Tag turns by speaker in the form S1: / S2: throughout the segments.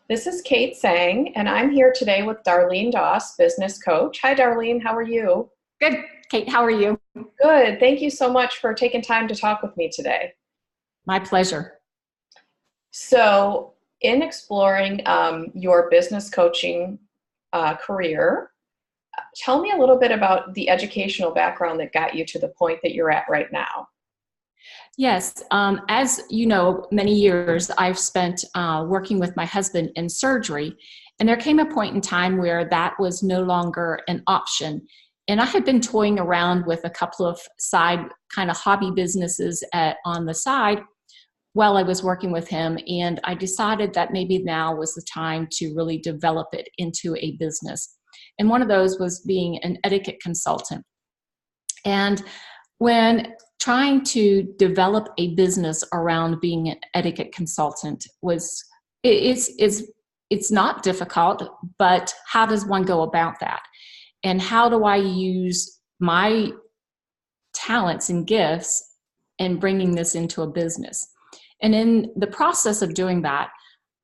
S1: This is Kate Sang, and I'm here today with Darlene Doss, business coach. Hi, Darlene. How are you?
S2: Good. Kate, how are you?
S1: Good. Thank you so much for taking time to talk with me today.
S2: My pleasure.
S1: So, in exploring your business coaching career, tell me a little bit about the educational background that got you to the point that you're at right now.
S2: Yes, as you know, many years I've spent working with my husband in surgery, and there came a point in time where that was no longer an option. And I had been toying around with a couple of side kind of hobby businesses on the side while I was working with him, and I decided that maybe now was the time to really develop it into a business. And one of those was being an etiquette consultant. And when trying to develop a business around being an etiquette consultant it's not difficult, but how does one go about that? And how do I use my talents and gifts in bringing this into a business? And in the process of doing that,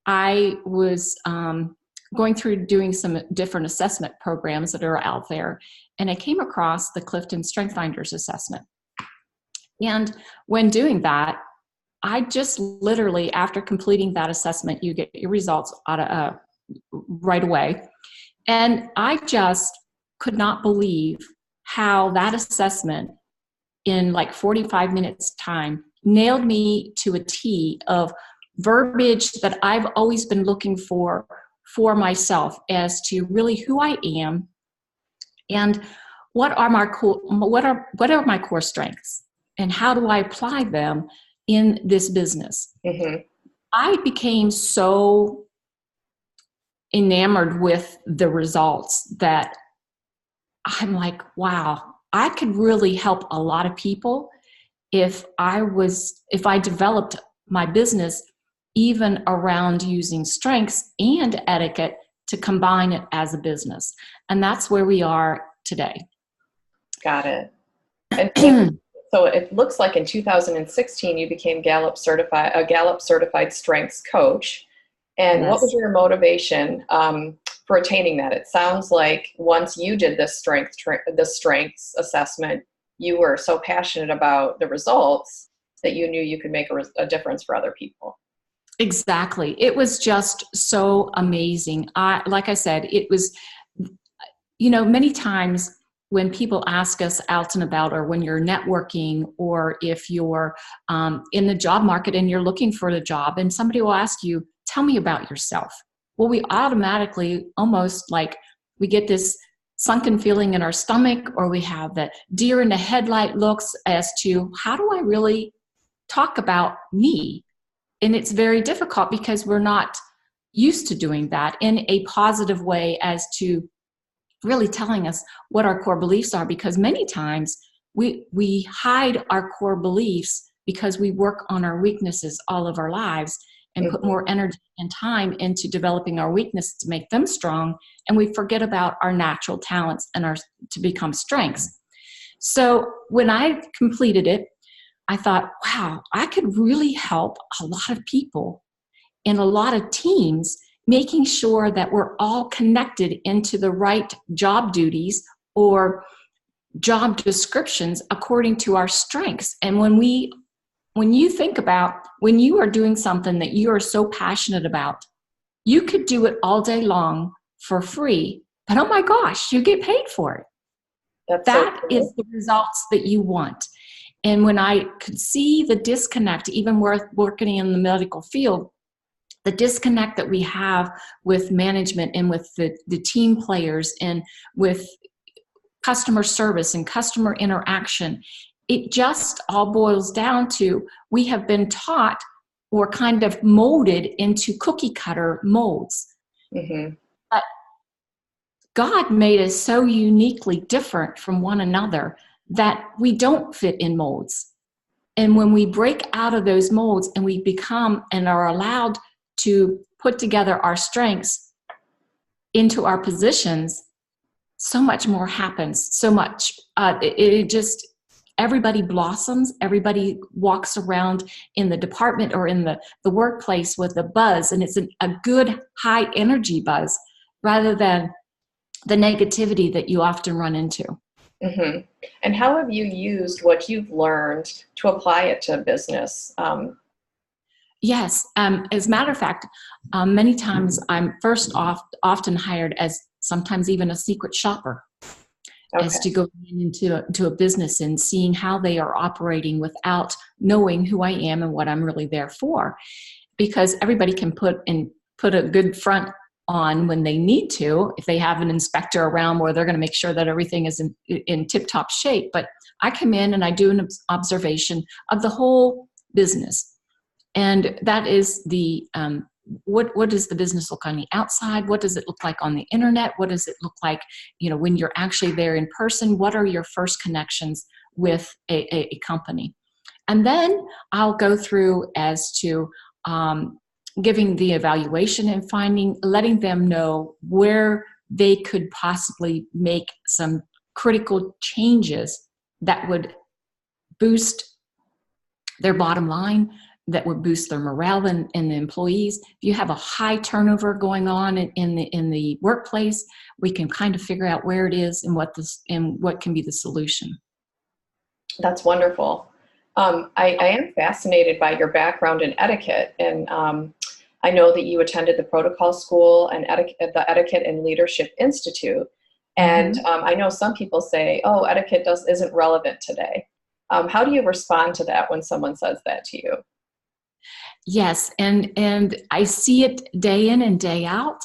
S2: I was going through doing some different assessment programs that are out there, and I came across the Clifton Strength Finders assessment. And when doing that, I just literally, after completing that assessment, you get your results right away. And I just could not believe how that assessment in like 45 minutes time nailed me to a T of verbiage that I've always been looking for myself as to really who I am and what are my core strengths and how do I apply them in this business.
S1: Mm-hmm.
S2: I became so enamored with the results that I'm like, wow, I could really help a lot of people if I developed my business even around using strengths and etiquette to combine it as a business. And that's where we are today.
S1: Got it. And so it looks like in 2016 you became a Gallup certified strengths coach. And
S2: Yes.
S1: What was your motivation for attaining that? It sounds like once you did this strengths assessment, you were so passionate about the results that you knew you could make a difference for other people.
S2: Exactly. It was just so amazing. Like I said, it was, many times when people ask us out and about, or when you're networking, or if you're in the job market and you're looking for a job, and somebody will ask you, tell me about yourself. Well, we automatically almost like we get this sunken feeling in our stomach, or we have the deer in the headlight looks as to how do I really talk about me? And it's very difficult because we're not used to doing that in a positive way as to really telling us what our core beliefs are, because many times we hide our core beliefs because we work on our weaknesses all of our lives and put more energy and time into developing our weaknesses to make them strong, and we forget about our natural talents and to become strengths. So when I completed it, I thought, wow, I could really help a lot of people in a lot of teams, making sure that we're all connected into the right job duties or job descriptions according to our strengths. And when you think about when you are doing something that you are so passionate about, you could do it all day long for free, but oh my gosh, you get paid for it. That is the results that you want. And when I could see the disconnect, even working in the medical field, the disconnect that we have with management and with the team players and with customer service and customer interaction, it just all boils down to we have been taught or kind of molded into cookie cutter molds.
S1: Mm-hmm.
S2: But God made us so uniquely different from one another that we don't fit in molds. And when we break out of those molds and we become and are allowed to put together our strengths into our positions, so much more happens. So much. everybody blossoms, everybody walks around in the department or in the workplace with a buzz, and it's a good high energy buzz rather than the negativity that you often run into.
S1: Mm-hmm. And how have you used what you've learned to apply it to business?
S2: Yes. As a matter of fact, many times I'm often hired as sometimes even a secret shopper, as
S1: Okay.
S2: to go into a business and seeing how they are operating without knowing who I am and what I'm really there for. Because everybody can put a good front on when they need to, if they have an inspector around where they're going to make sure that everything is in tip-top shape. But I come in and I do an observation of the whole business. And that is the what does the business look on the outside? What does it look like on the internet? What does it look like, when you're actually there in person? What are your first connections with a company? And then I'll go through as to giving the evaluation and letting them know where they could possibly make some critical changes that would boost their bottom line, that would boost their morale in the employees. If you have a high turnover going on in the workplace, we can kind of figure out where it is and what can be the solution.
S1: That's wonderful. I am fascinated by your background in etiquette, and I know that you attended the protocol school and the Etiquette and Leadership Institute. And I know some people say, "Oh, etiquette isn't relevant today." How do you respond to that when someone says that to you?
S2: Yes, and I see it day in and day out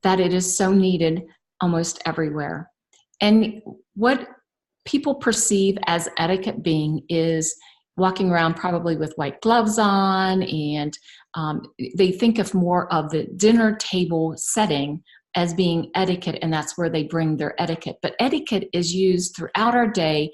S2: that it is so needed almost everywhere. And what people perceive as etiquette being is walking around probably with white gloves on, and they think of more of the dinner table setting as being etiquette, and that's where they bring their etiquette. But etiquette is used throughout our day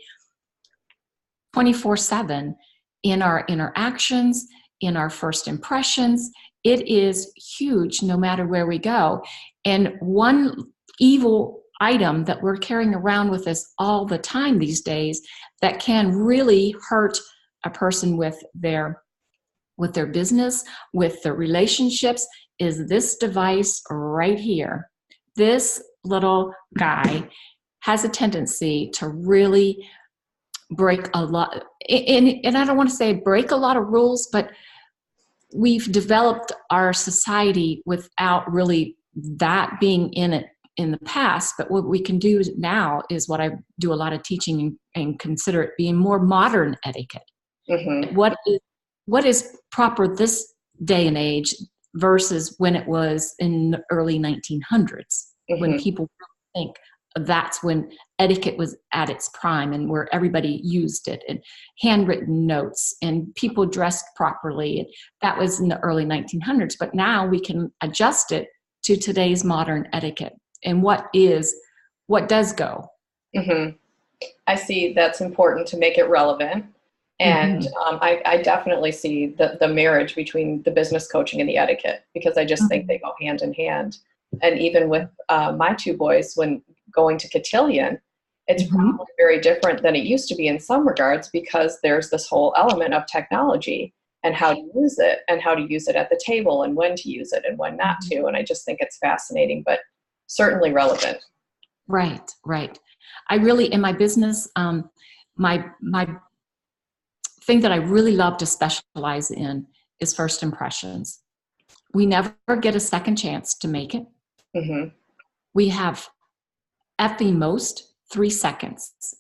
S2: 24/7 in our interactions, in our first impressions. It is huge no matter where we go. And one evil item that we're carrying around with us all the time these days that can really hurt a person with their business, with their relationships, is this device right here. This little guy has a tendency to really break a lot, and I don't want to say break a lot of rules, but we've developed our society without really that being in it in the past. But what we can do now is what I do a lot of teaching and consider it being more modern etiquette.
S1: Mm-hmm.
S2: What is proper this day and age versus when it was in the early 1900s, when people really think that's when etiquette was at its prime and where everybody used it, and handwritten notes and people dressed properly. And that was in the early 1900s. But now we can adjust it to today's modern etiquette and what does go.
S1: Mm-hmm. I see that's important to make it relevant. And I definitely see the marriage between the business coaching and the etiquette, because I just think they go hand in hand. And even with my two boys, when going to cotillion, it's probably very different than it used to be in some regards, because there's this whole element of technology and how to use it and how to use it at the table and when to use it and when not to. And I just think it's fascinating, but certainly relevant.
S2: Right. I really, in my business, my thing that I really love to specialize in is first impressions. We never get a second chance to make it.
S1: Mm-hmm.
S2: We have, at the most, 3 seconds.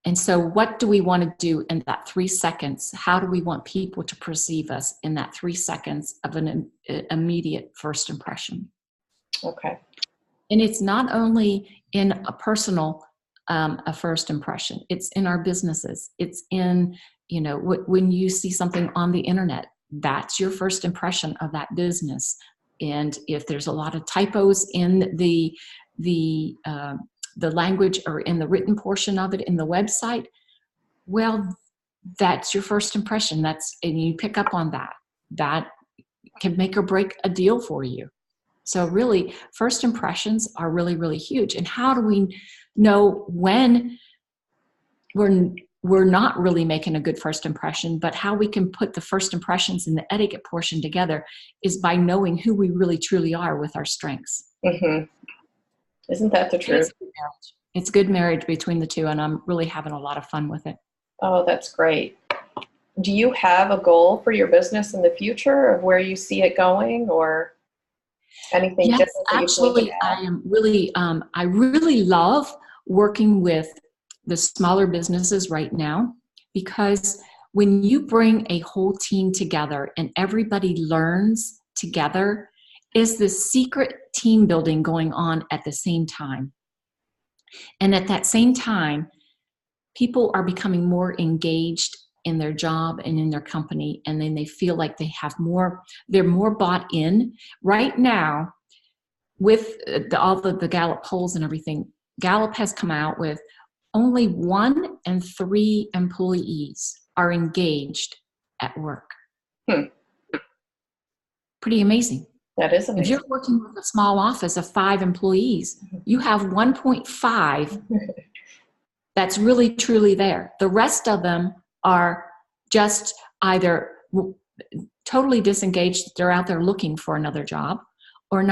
S2: And so what do we want to do in that 3 seconds? How do we want people to perceive us in that 3 seconds of an immediate first impression?
S1: Okay.
S2: And it's not only in a personal a first impression. It's in our businesses. It's in, when you see something on the internet, that's your first impression of that business. And if there's a lot of typos in the language or in the written portion of it in the website, well, that's your first impression. And you pick up on that. That can make or break a deal for you. So really, first impressions are really, really huge. And how do we know when we're not really making a good first impression. But how we can put the first impressions and the etiquette portion together is by knowing who we really truly are with our strengths.
S1: Mm-hmm. Isn't that the truth?
S2: It's good marriage between the two, and I'm really having a lot of fun with it.
S1: Oh, that's great. Do you have a goal for your business in the future of where you see it going, or anything
S2: Yes,
S1: different that
S2: actually, I really love working with the smaller businesses right now, because when you bring a whole team together and everybody learns together, is the secret team building going on at the same time. And at that same time, people are becoming more engaged in their job and in their company, and then they feel like they're more bought in. Right now, with all the Gallup polls and everything, Gallup has come out with only 1 in 3 employees are engaged at work. Pretty amazing.
S1: That is amazing.
S2: If you're working with a small office of 5 employees, you have 1.5 that's really truly there. The rest of them are just either totally disengaged, they're out there looking for another job, or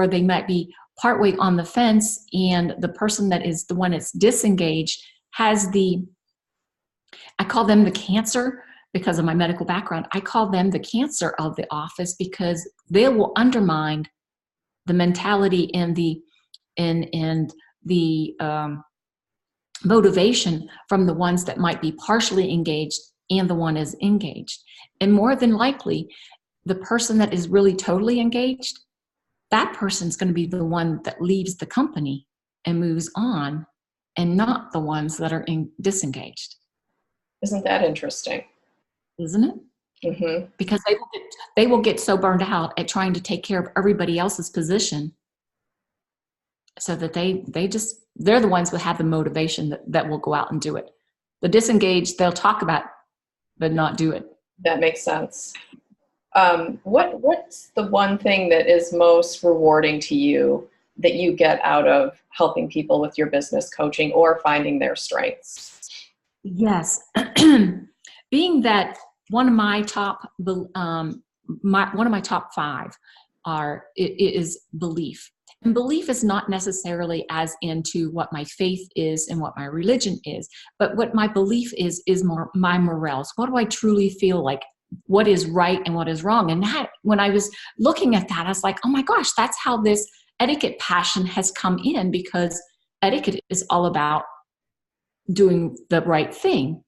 S2: they might be partway on the fence, and the person that is the one that's disengaged has I call them the cancer because of my medical background. I call them the cancer of the office, because they will undermine the mentality and the motivation from the ones that might be partially engaged and the one is engaged. And more than likely, the person that is really totally engaged, that person's going to be the one that leaves the company and moves on, and not the ones that are disengaged.
S1: Isn't that interesting?
S2: Isn't it?
S1: Mm-hmm.
S2: Because they will get so burned out at trying to take care of everybody else's position, so that they're the ones that have the motivation that will go out and do it. The disengaged, they'll talk about, but not do it.
S1: That makes sense. What's the one thing that is most rewarding to you that you get out of helping people with your business coaching or finding their strengths?
S2: Yes. Being that one of my top 5 is belief. And belief is not necessarily as into what my faith is and what my religion is, but what my belief is more my morals. What do I truly feel like? What is right and what is wrong? And that, when I was looking at that, I was like, oh my gosh, that's how this etiquette passion has come in, because etiquette is all about doing the right thing.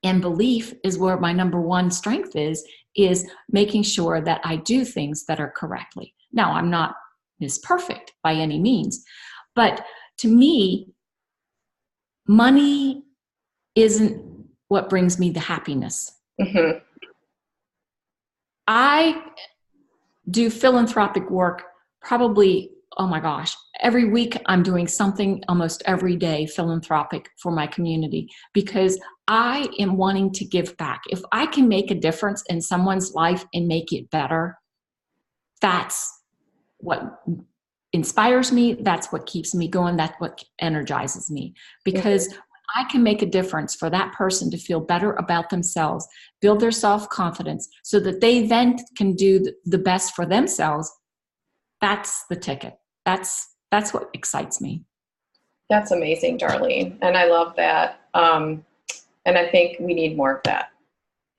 S2: And belief is where my number one strength is making sure that I do things that are correctly. Now, I'm not as perfect by any means, but to me, money isn't what brings me the happiness.
S1: Mm-hmm.
S2: I do philanthropic work probably, oh my gosh, every week I'm doing something almost every day philanthropic for my community, because I am wanting to give back. If I can make a difference in someone's life and make it better, that's what inspires me. That's what keeps me going. That's what energizes me, because I can make a difference for that person to feel better about themselves, build their self-confidence so that they then can do the best for themselves. That's the ticket. That's what excites me.
S1: That's amazing, Darlene. And I love that. And I think we need more of that,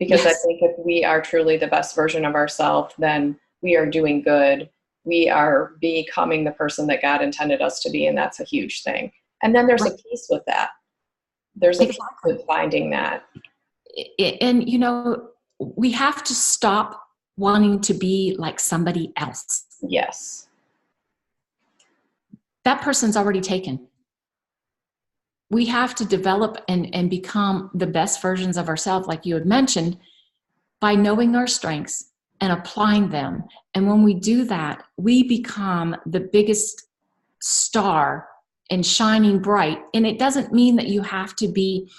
S1: because yes. I think if we are truly the best version of ourselves, then we are doing good. We are becoming the person that God intended us to be. And that's a huge thing. And then there's a peace with that. There's a peace with finding that.
S2: And, we have to stop wanting to be like somebody else.
S1: Yes.
S2: That person's already taken. We have to develop and become the best versions of ourselves, like you had mentioned, by knowing our strengths and applying them. And when we do that, we become the biggest star and shining bright. And it doesn't mean that you have to be,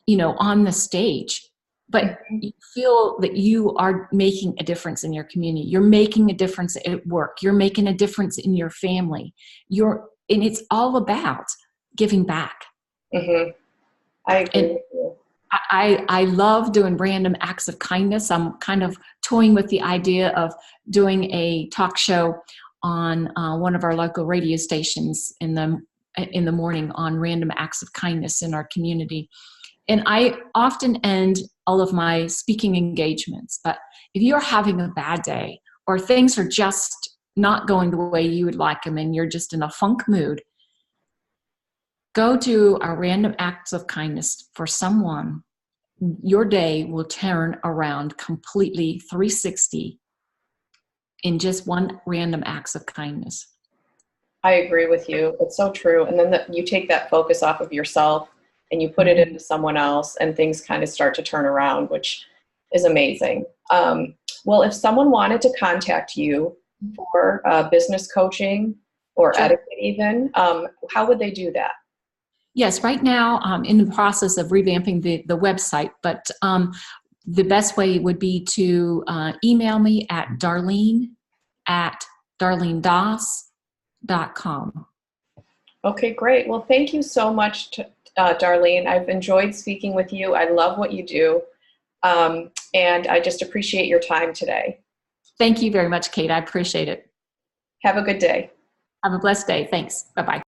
S2: on the stage, but you feel that you are making a difference in your community. You're making a difference at work. You're making a difference in your family. And it's all about giving back.
S1: Mm-hmm. I agree
S2: And
S1: with you.
S2: I love doing random acts of kindness. I'm kind of toying with the idea of doing a talk show on one of our local radio stations in the morning on random acts of kindness in our community. And I often end all of my speaking engagements. But if you're having a bad day or things are just not going the way you would like them and you're just in a funk mood, go do a random acts of kindness for someone. Your day will turn around completely 360 in just one random acts of kindness.
S1: I agree with you. It's so true. And then you take that focus off of yourself and you put it into someone else, and things kind of start to turn around, which is amazing. Well, if someone wanted to contact you for business coaching or
S2: Sure.
S1: etiquette even, how would they do that?
S2: Yes, right now I'm in the process of revamping the website, but the best way would be to email me at darlene@darlenedas.com.
S1: Okay, great. Well, thank you so much, Darlene. I've enjoyed speaking with you. I love what you do. And I just appreciate your time today.
S2: Thank you very much, Kate. I appreciate it.
S1: Have a good day.
S2: Have a blessed day. Thanks. Bye-bye.